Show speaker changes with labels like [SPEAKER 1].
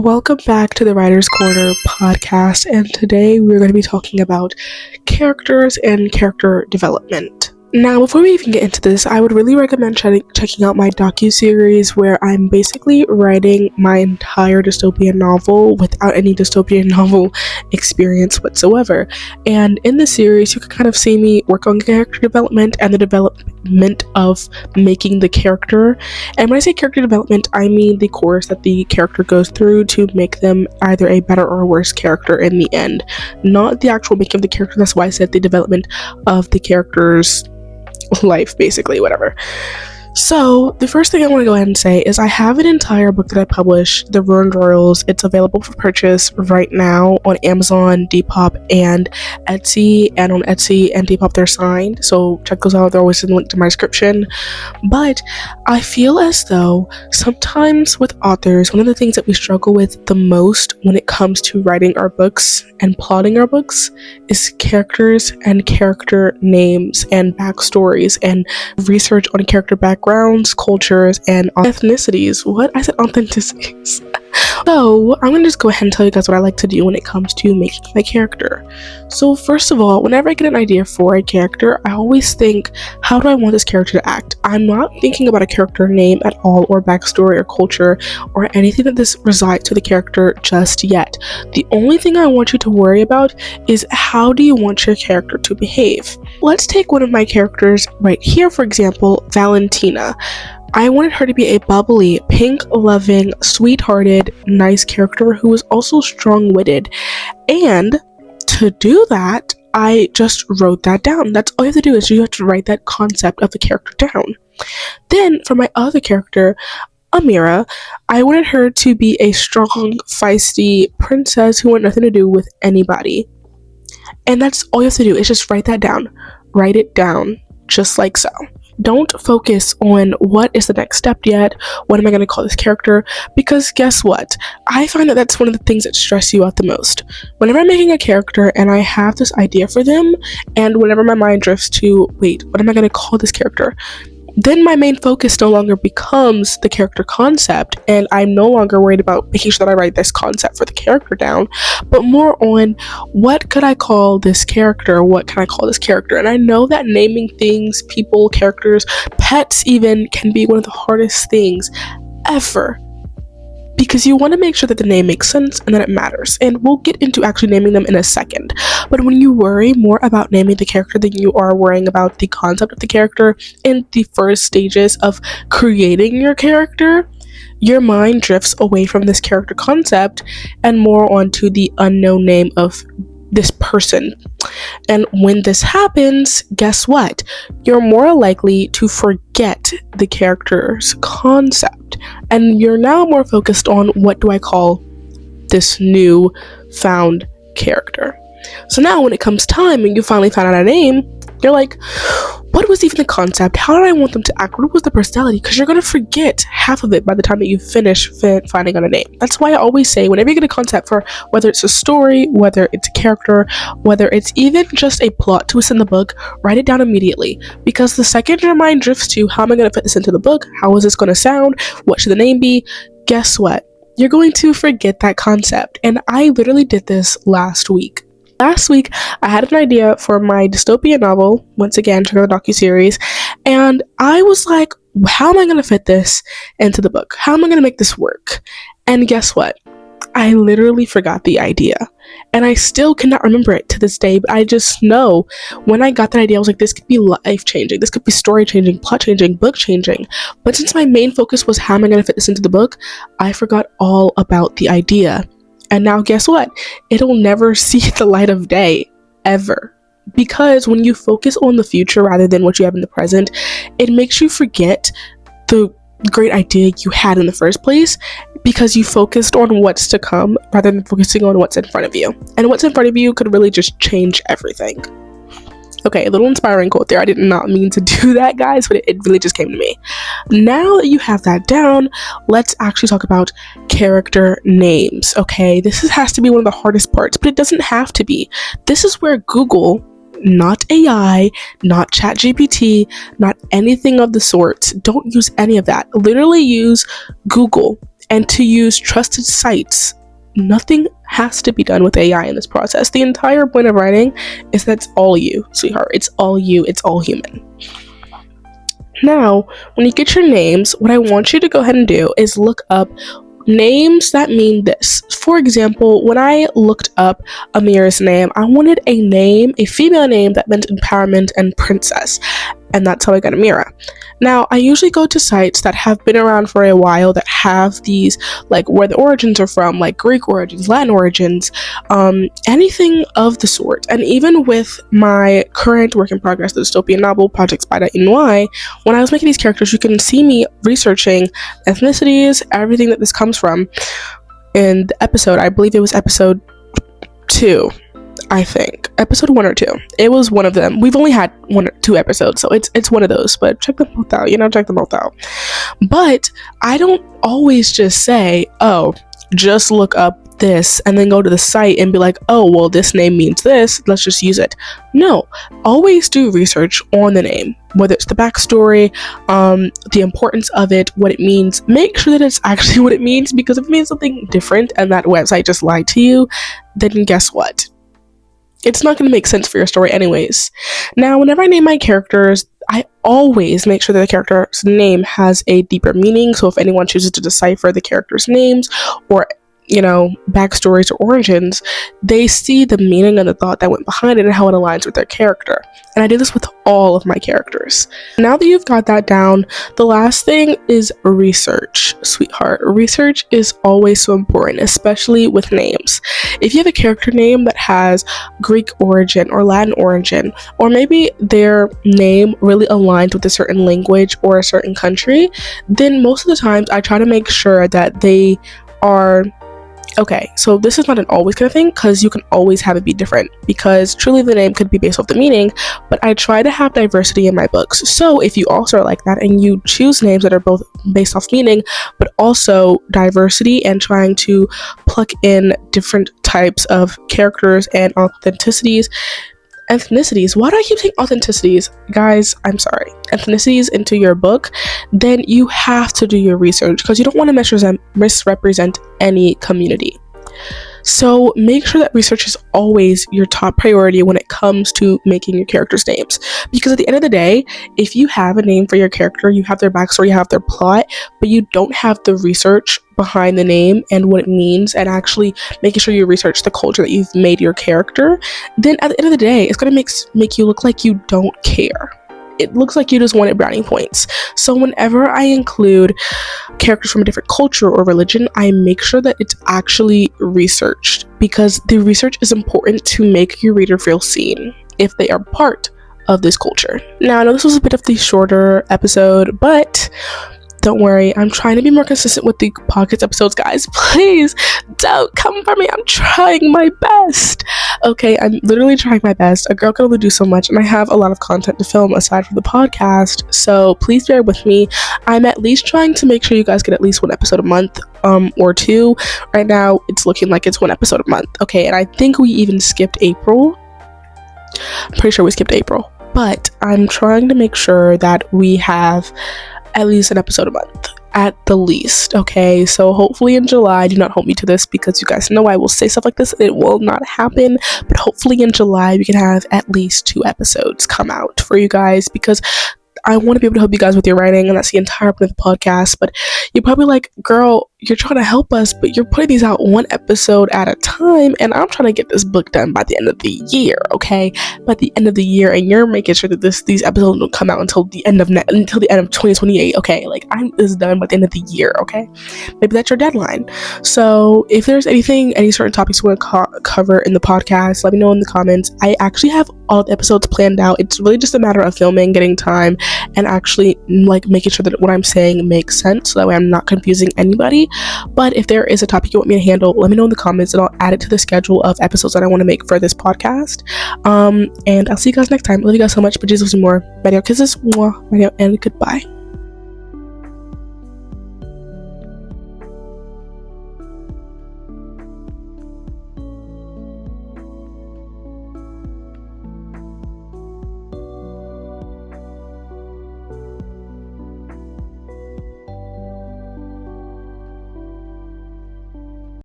[SPEAKER 1] Welcome back to the Writer's Corner podcast, and today we're going to be talking about characters and character development. Now, before we even get into this, I would really recommend checking out my docu-series where I'm basically writing my entire dystopian novel without any dystopian novel experience whatsoever. And in the series, you can kind of see me work on character development and the development of making the character. And when I say character development, I mean the course that the character goes through to make them either a better or worse character in the end. Not the actual making of the character. That's why I said the development of the character's life, basically, whatever. So the first thing I want to go ahead and say is I have an entire book that I published, The Ruined Royals. It's available for purchase right now on Amazon, Depop, and Etsy. And on Etsy and Depop, they're signed, so check those out. They're always in the link to my description. But I feel as though sometimes with authors, one of the things that we struggle with the most when it comes to writing our books and plotting our books is characters and character names and backstories and research on character backgrounds, cultures, and ethnicities. What? I said authenticities. So I'm gonna just go ahead and tell you guys what I like to do when it comes to making my character. So first of all, whenever I get an idea for a character, I always think, how do I want this character to act? I'm not thinking about a character name at all, or backstory, or culture, or anything that this resides to the character just yet. The only thing I want you to worry about is how do you want your character to behave. Let's take one of my characters right here, for example, Valentina. I wanted her to be a bubbly, pink-loving, sweet-hearted, nice character who was also strong-witted. And to do that, I just wrote that down. That's all you have to do, is you have to write that concept of the character down. Then, for my other character, Amira, I wanted her to be a strong, feisty princess who had nothing to do with anybody. And that's all you have to do, is just write that down. Write it down, just like so. Don't focus on what is the next step yet, what am I going to call this character, because guess what? I find that that's one of the things that stress you out the most. Whenever I'm making a character and I have this idea for them, and whenever my mind drifts to, wait, what am I going to call this character? Then my main focus no longer becomes the character concept, and I'm no longer worried about making sure that I write this concept for the character down, but more on what could I call this character, what can I call this character. And I know that naming things, people, characters, pets even, can be one of the hardest things ever, because you want to make sure that the name makes sense and that it matters. And we'll get into actually naming them in a second. But when you worry more about naming the character than you are worrying about the concept of the character in the first stages of creating your character, your mind drifts away from this character concept and more onto the unknown name of this person. And when this happens, guess what? You're more likely to forget the character's concept, and you're now more focused on, what do I call this new found character? So now when it comes time and you finally found out a name, you're like, what was even the concept? How did I want them to act? What was the personality? Because you're going to forget half of it by the time that you finish finding out a name. That's why I always say, whenever you get a concept for whether it's a story, whether it's a character, whether it's even just a plot twist in the book, write it down immediately. Because the second your mind drifts to, how am I going to fit this into the book? How is this going to sound? What should the name be? Guess what? You're going to forget that concept. And I literally did this last week. Last week, I had an idea for my dystopian novel, once again, check out the docuseries, and I was like, how am I going to fit this into the book? How am I going to make this work? And guess what? I literally forgot the idea, and I still cannot remember it to this day, but I just know when I got that idea, I was like, this could be life-changing, this could be story-changing, plot-changing, book-changing. But since my main focus was how am I going to fit this into the book, I forgot all about the idea. And now guess what? It'll never see the light of day, ever. Because when you focus on the future rather than what you have in the present, it makes you forget the great idea you had in the first place, because you focused on what's to come rather than focusing on what's in front of you. And what's in front of you could really just change everything. Okay, a little inspiring quote there. I did not mean to do that, guys, but it really just came to me. Now that you have that down, let's actually talk about character names, okay? This has to be one of the hardest parts, but it doesn't have to be. This is where Google, not AI, not ChatGPT, not anything of the sort, don't use any of that. Literally use Google and to use trusted sites. Nothing has to be done with AI in this process. The entire point of writing is that it's all you, sweetheart. It's all you. It's all human. Now, when you get your names, what I want you to go ahead and do is look up names that mean this. For example, when I looked up Amira's name, I wanted a female name that meant empowerment and princess. And that's how I got Amira. Now, I usually go to sites that have been around for a while that have these, like, where the origins are from, like Greek origins, Latin origins, anything of the sort. And even with my current work in progress, the dystopian novel, Project Spider-NY, when I was making these characters, you can see me researching ethnicities, everything that this comes from. In the episode, I believe it was episode 2. I think episode 1 or 2. It was one of them. We've only had 1 or 2 episodes, so it's one of those. But check them both out. Check them both out. But I don't always just say, "Oh, just look up this," and then go to the site and be like, "Oh, well, this name means this. Let's just use it." No, always do research on the name, whether it's the backstory, the importance of it, what it means. Make sure that it's actually what it means, because if it means something different and that website just lied to you, then guess what? It's not going to make sense for your story anyways. Now, whenever I name my characters, I always make sure that the character's name has a deeper meaning. So if anyone chooses to decipher the character's names or backstories or origins, they see the meaning and the thought that went behind it and how it aligns with their character. And I do this with all of my characters. Now that you've got that down, the last thing is research, sweetheart. Research is always so important, especially with names. If you have a character name that has Greek origin or Latin origin, or maybe their name really aligns with a certain language or a certain country, then most of the times I try to make sure that they are okay. So this is not an always kind of thing, because you can always have it be different, because truly the name could be based off the meaning, but I try to have diversity in my books. So if you also are like that and you choose names that are both based off meaning but also diversity and trying to pluck in different types of characters and ethnicities, why do I keep saying authenticities? Guys, I'm sorry. Ethnicities into your book, then you have to do your research, because you don't want to misrepresent any community. So make sure that research is always your top priority when it comes to making your characters' names. Because at the end of the day, if you have a name for your character, you have their backstory, you have their plot, but you don't have the research behind the name and what it means, and actually making sure you research the culture that you've made your character, then at the end of the day, it's going to make you look like you don't care. It looks like you just wanted brownie points. So whenever I include characters from a different culture or religion, I make sure that it's actually researched, because the research is important to make your reader feel seen if they are part of this culture. Now, I know this was a bit of the shorter episode, but don't worry, I'm trying to be more consistent with the podcast episodes, guys. Please don't come for me. I'm trying my best. Okay, I'm literally trying my best. A girl can only do so much, and I have a lot of content to film aside from the podcast, so please bear with me. I'm at least trying to make sure you guys get at least 1 episode a month, or 2. Right now, it's looking like it's 1 episode a month. Okay, and I think we even skipped April. I'm pretty sure we skipped April. But I'm trying to make sure that we have at least 1 episode a month, at the least. Okay, so hopefully in July, do not hold me to this, because you guys know I will say stuff like this, it will not happen, but hopefully in July we can have at least 2 episodes come out for you guys, because I want to be able to help you guys with your writing, and that's the entire point of the podcast. But you're probably like, girl, you're trying to help us, but you're putting these out 1 episode at a time, and I'm trying to get this book done by the end of the year, okay? By the end of the year, and you're making sure that these episodes don't come out until the end of 2028, okay? Like, this is done by the end of the year, okay? Maybe that's your deadline. So if there's any certain topics you want to cover in the podcast, let me know in the comments. I actually have all the episodes planned out. It's really just a matter of filming, getting time, and actually making sure that what I'm saying makes sense, so that way I'm not confusing anybody. But if there is a topic you want me to handle, let me know in the comments, and I'll add it to the schedule of episodes that I want to make for this podcast. And I'll see you guys next time. Love you guys so much, but Jesus loves you more. Mario kisses, mwah, Mario, and goodbye.